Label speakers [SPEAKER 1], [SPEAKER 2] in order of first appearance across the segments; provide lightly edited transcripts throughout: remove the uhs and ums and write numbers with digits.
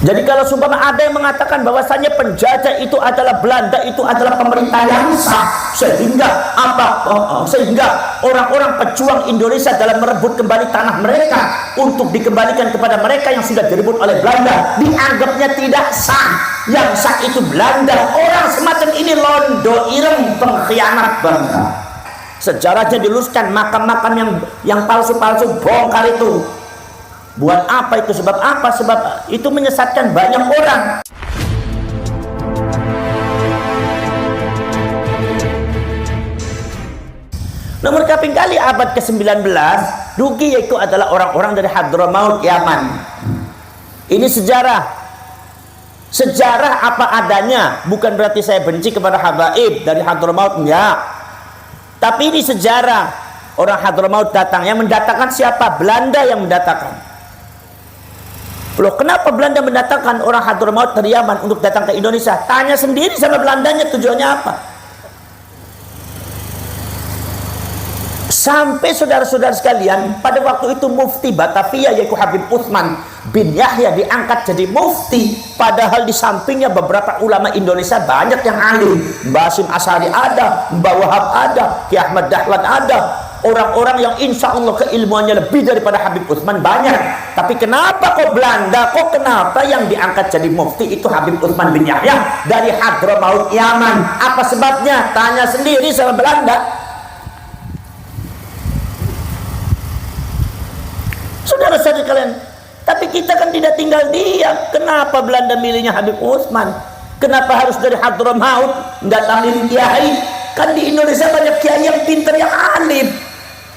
[SPEAKER 1] Jadi kalau sumpama ada yang mengatakan bahwasanya penjajah itu adalah Belanda, itu adalah pemerintah yang sah, sehingga sehingga orang-orang pejuang Indonesia dalam merebut kembali tanah mereka untuk dikembalikan kepada mereka yang sudah direbut oleh Belanda, dianggapnya tidak sah. Yang sah itu Belanda. Orang semacam ini londo ireng, pengkhianat bangsa. Sejarahnya diluluskan, makam-makam yang palsu-palsu bongkar itu. Buat apa itu? Sebab apa? Sebab itu menyesatkan banyak orang. Nomor kaping kali abad ke-19, rugi yaitu adalah orang-orang dari Hadramaut, Yaman. Ini sejarah. Sejarah apa adanya. Bukan berarti saya benci kepada habaib dari Hadramaut, enggak. Tapi ini sejarah. Orang Hadramaut datang. Yang mendatangkan siapa? Belanda yang mendatangkan. Loh, kenapa Belanda mendatangkan orang Hadramaut dari Yaman untuk datang ke Indonesia? Tanya sendiri sama Belandanya, tujuannya apa? Sampai saudara-saudara sekalian, pada waktu itu mufti Batavia yaitu Habib Utsman bin Yahya diangkat jadi mufti, padahal di sampingnya beberapa ulama Indonesia banyak yang alim. Mbah Hasyim Asy'ari ada, Mbah Wahab ada, Ki Ahmad Dahlan ada, orang-orang yang insya Allah keilmuannya lebih daripada Habib Utsman banyak. Tapi kenapa kok Belanda, kok kenapa yang diangkat jadi mufti itu Habib Utsman bin Yahya dari Hadramaut, Yaman? Apa sebabnya? Tanya sendiri sama Belanda. Saudara-saudara kalian, tapi kita kan tidak tinggal diam. Kenapa Belanda milihnya Habib Utsman? Kenapa harus dari Hadramaut datangin kiai? Kan di Indonesia banyak kiai yang pintar, yang alim.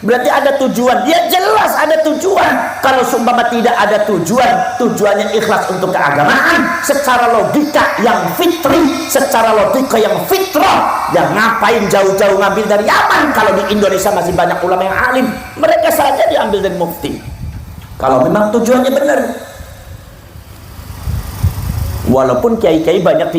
[SPEAKER 1] Berarti ada tujuan. Ya jelas ada tujuan. Kalau seumpama tidak ada tujuan, tujuannya ikhlas untuk keagamaan, secara logika yang fitri, secara logika yang fitrah, yang ngapain jauh-jauh ngambil dari Yaman kalau di Indonesia masih banyak ulama yang alim? Mereka saja diambil dari mufti. Kalau memang tujuannya benar. Walaupun kiai-kiai banyak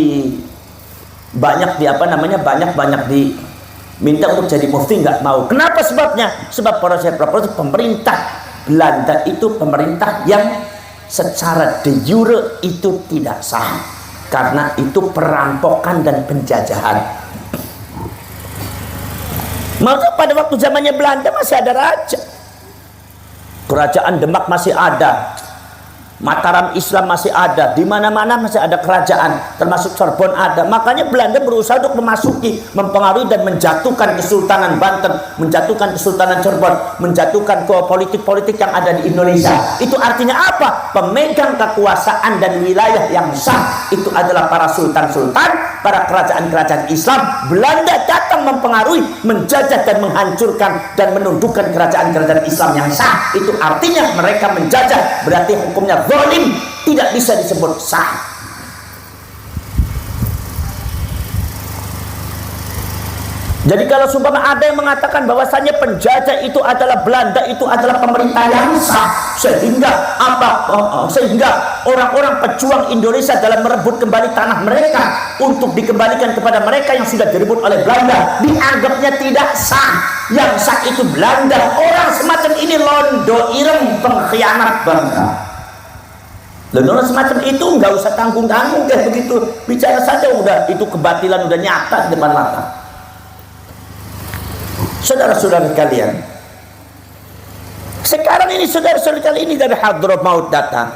[SPEAKER 1] diminta untuk jadi mufti, nggak mau. Kenapa sebabnya? Sebab proses pemerintah Belanda itu pemerintah yang secara de jure itu tidak sah, karena itu perampokan dan penjajahan. Maka pada waktu zamannya Belanda masih ada raja. Kerajaan Demak masih ada, Mataram Islam masih ada, di mana-mana masih ada kerajaan, termasuk Cirebon ada. Makanya Belanda berusaha untuk memasuki, mempengaruhi dan menjatuhkan Kesultanan Banten, menjatuhkan Kesultanan Cirebon, menjatuhkan ke politik-politik yang ada di Indonesia. Itu artinya apa? Pemegang kekuasaan dan wilayah yang sah itu adalah para sultan-sultan, para kerajaan-kerajaan Islam. Belanda datang mempengaruhi, menjajah dan menghancurkan dan menundukkan kerajaan-kerajaan Islam yang sah. Itu artinya mereka menjajah, berarti hukumnya zalim, tidak bisa disebut sah. Jadi kalau sumpama ada yang mengatakan bahwasanya penjajah itu adalah Belanda, itu adalah pemerintah yang sah, sehingga sehingga orang-orang pejuang Indonesia dalam merebut kembali tanah mereka untuk dikembalikan kepada mereka yang sudah direbut oleh Belanda, dianggapnya tidak sah. Yang sah itu Belanda. Orang semacam ini londo ireng, pengkhianat bangsa. Dan orang semacam itu nggak usah tanggung-tanggung kayak begitu, bicara saja udah, itu kebatilan udah nyata di depan mata. Saudara-saudara kalian, sekarang ini saudara-saudara kalian ini dari Hadramaut datang.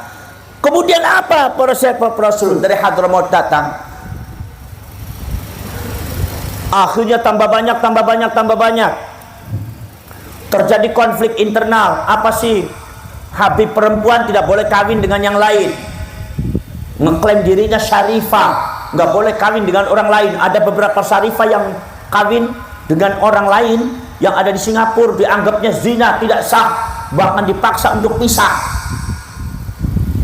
[SPEAKER 1] Kemudian apa proses dari Hadramaut datang? Akhirnya tambah banyak. Terjadi konflik internal. Apa sih? Habib perempuan tidak boleh kawin dengan yang lain. Ngeklaim dirinya syarifah, nggak boleh kawin dengan orang lain. Ada beberapa syarifah yang kawin dengan orang lain yang ada di Singapura, dianggapnya zina, tidak sah, bahkan dipaksa untuk pisah.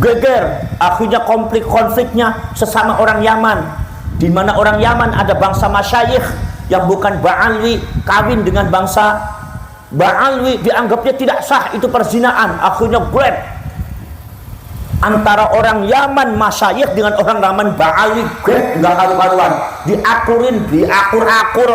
[SPEAKER 1] Geger, akhirnya konfliknya sesama orang Yaman, di mana orang Yaman ada bangsa masyayikh yang bukan Ba'alwi, kawin dengan bangsa Ba'alwi, dianggapnya tidak sah, itu perzinaan. Akhirnya grab antara orang Yaman masyayikh dengan orang Yaman Ba'alwi, grab, nggak karu-karuan, diakur-akur.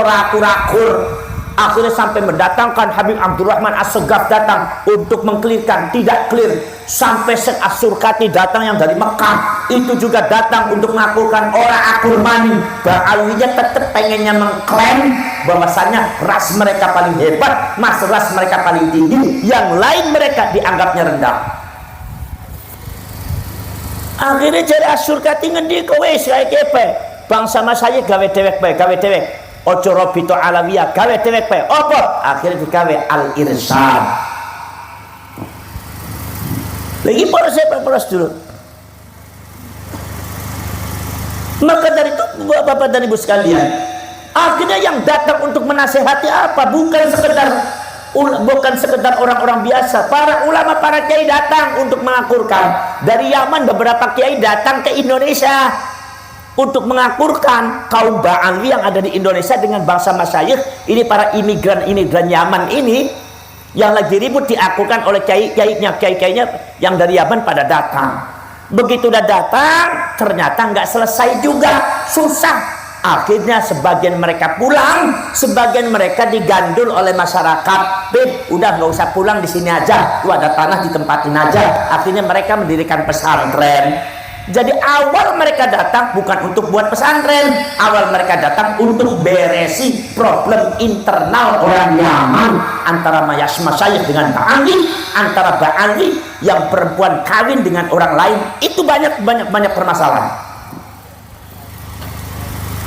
[SPEAKER 1] Akhirnya sampai mendatangkan Habib Abdurrahman As-Segaf datang untuk mengklirkan, tidak clear. Sampai Syekh As-Surkati datang yang dari Mekah, itu juga datang untuk mengakulkan orang akur mani. Ba'alwinya tetap pengennya mengklaim bahwasanya ras mereka paling hebat, ras mereka paling tinggi, yang lain mereka dianggapnya rendah. Akhirnya jadi As-Surkati ngendi kowe saya kepe bangsa mas saya gawe dewek bae, gawe dewek ojo robito alawiyah, gawe dewek bae apa? Akhirnya digawe al-irsyad. Lagi poros dulu. Maka dari itu bapak dan ibu sekalian, akhirnya yang datang untuk menasehati apa? Bukan sekedar orang-orang biasa. Para ulama, para kiai datang untuk mengakurkan. Dari Yaman beberapa kiai datang ke Indonesia untuk mengakurkan kaum Ba'alwi yang ada di Indonesia dengan bangsa masyayikh. Ini para imigran Yaman ini yang lagi ribut diakurkan oleh kiainya yang dari Yaman pada datang. Begitu udah datang, ternyata nggak selesai juga, susah. Akhirnya sebagian mereka pulang, sebagian mereka digandul oleh masyarakat. Udah nggak usah pulang, di sini aja, lu ada tanah ditempatin aja. Akhirnya mereka mendirikan pesantren. Jadi awal mereka datang bukan untuk buat pesantren, awal mereka datang untuk beresi problem internal orang Yaman, antara masyayikh dengan Ba'alwi, antara Ba'alwi yang perempuan kawin dengan orang lain. Itu banyak permasalahan.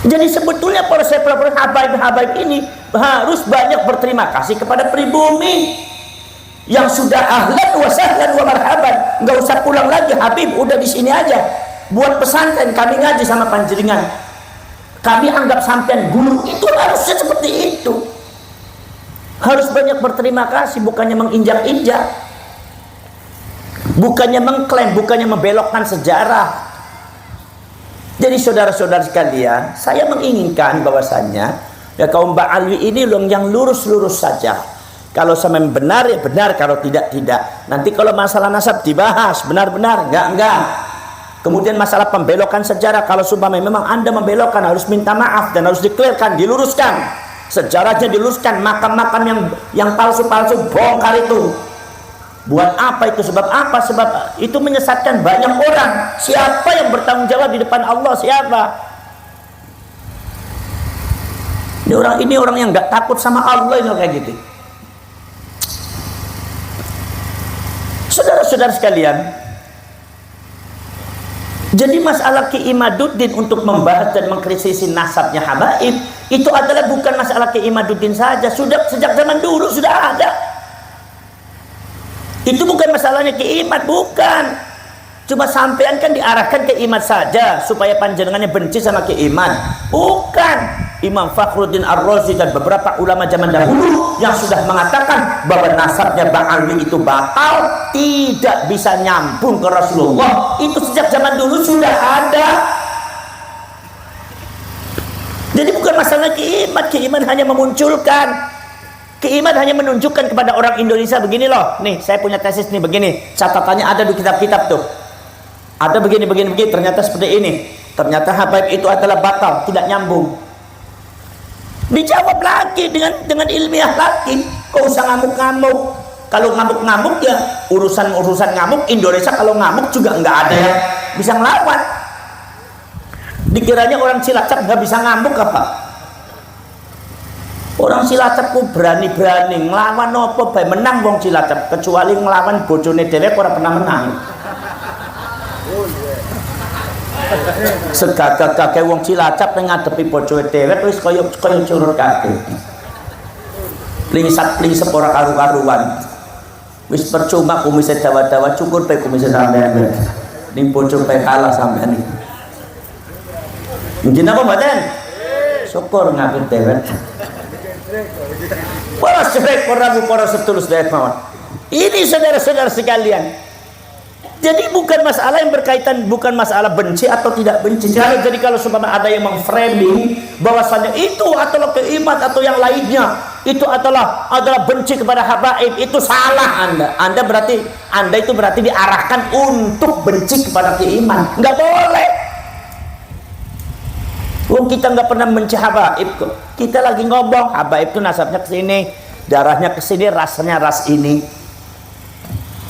[SPEAKER 1] Jadi sebetulnya para habaib ini harus banyak berterima kasih kepada pribumi yang sudah ahlan wa sahlan wa marhaban. Nggak usah pulang lagi Habib, udah di sini aja. Buat pesantren, kami ngaji sama panjenengan. Kami anggap sampean guru, itu harusnya seperti itu. Harus banyak berterima kasih, bukannya menginjak-injak, bukannya mengklaim, bukannya membelokkan sejarah. Jadi saudara-saudara sekalian, saya menginginkan bahwasannya ya kaum Ba'alwi ini yang lurus-lurus saja. Kalau sama benar ya benar, kalau tidak tidak. Nanti kalau masalah nasab dibahas benar-benar, enggak. Kemudian masalah pembelokan sejarah, kalau sumpah memang Anda membelokkan, harus minta maaf dan harus dikelirkan, diluruskan. Sejarahnya diluruskan, makam-makam yang palsu-palsu bongkar itu. Buat apa itu? Sebab apa? Sebab itu menyesatkan banyak orang. Siapa yang bertanggung jawab di depan Allah? Siapa? Ini orang yang nggak takut sama Allah ini kayak gitu. Saudara-saudara sekalian, jadi masalah Ki Imaduddin untuk membahas dan mengkritisi nasabnya habaib itu adalah bukan masalah Ki Imaduddin saja, sudah sejak zaman dulu sudah ada. Itu bukan masalahnya Ki Imad, bukan. Cuma sampean kan diarahkan ke Imad saja supaya panjenengannya benci sama Ki Imad. Bukan. Imam Fakhruddin Ar-Razi dan beberapa ulama zaman dahulu yang sudah mengatakan bahwa nasabnya Ba'alwi itu batal, tidak bisa nyambung ke Rasulullah. Itu sejak zaman dulu sudah ada. Jadi bukan masalah Ki Imad. Ki Imad hanya memunculkan, Ki Imad hanya menunjukkan kepada orang Indonesia begini loh, nih saya punya tesis nih begini, catatannya ada di kitab-kitab tuh, ada begini, ternyata seperti ini, ternyata habaib itu adalah batal, tidak nyambung. Dijawab lagi dengan ilmiah lagi, kok usah ngamuk-ngamuk. Kalau ngamuk-ngamuk ya urusan ngamuk. Indonesia kalau ngamuk juga nggak ada yang bisa ngelawan. Dikiranya orang Cilacap nggak bisa ngamuk apa? Orang Cilacap ku berani-berani ngelawan nopo bae menang wong Cilacap, kecuali ngelawan bojone dhewe ora pernah menang. Segagah-gagah wong Cilacap ning ngadepi bojone dhewe wis kaya curut kabeh. Plingsat-plingsep ora karu-karuan. Wis percuma kumise dawa-dawa, cukur bae kumise sampean. Ning bojo bae kalah sampean iki. Mungkin apa mboten? Syukur ngapit dhewe. Para setulus daya mawon. Ini saudara-saudara sekalian. Jadi bukan masalah yang berkaitan, bukan masalah benci atau tidak benci. Jadi kalau sumpah ada yang memframing bahwasannya itu adalah keimat atau yang lainnya itu adalah benci kepada habaib, itu salah Anda. Anda itu berarti diarahkan untuk benci kepada keiman. Enggak boleh. Wong kita nggak pernah benci habaib kok. Kita lagi ngomong habaib itu nasabnya ke sini, darahnya ke sini, rasanya ras ini.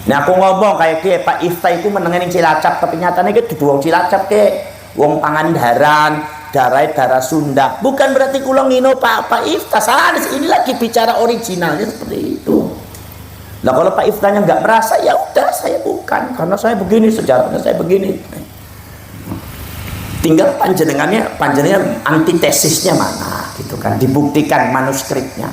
[SPEAKER 1] Nah aku ngomong kayak ke Pak Ifta itu menengani Cilacap, tapi nyatanya itu wong Cilacap ke wong Pangandaran, darah Sunda. Bukan berarti kulo ngino Pak Ifta. Salah, ini lagi bicara originalnya seperti itu. Nah kalau Pak Iftanya nggak merasa, ya udah saya bukan, karena saya begini, sejarahnya saya begini. Tinggal panjenengannya antitesisnya mana gitu kan, dibuktikan manuskripnya.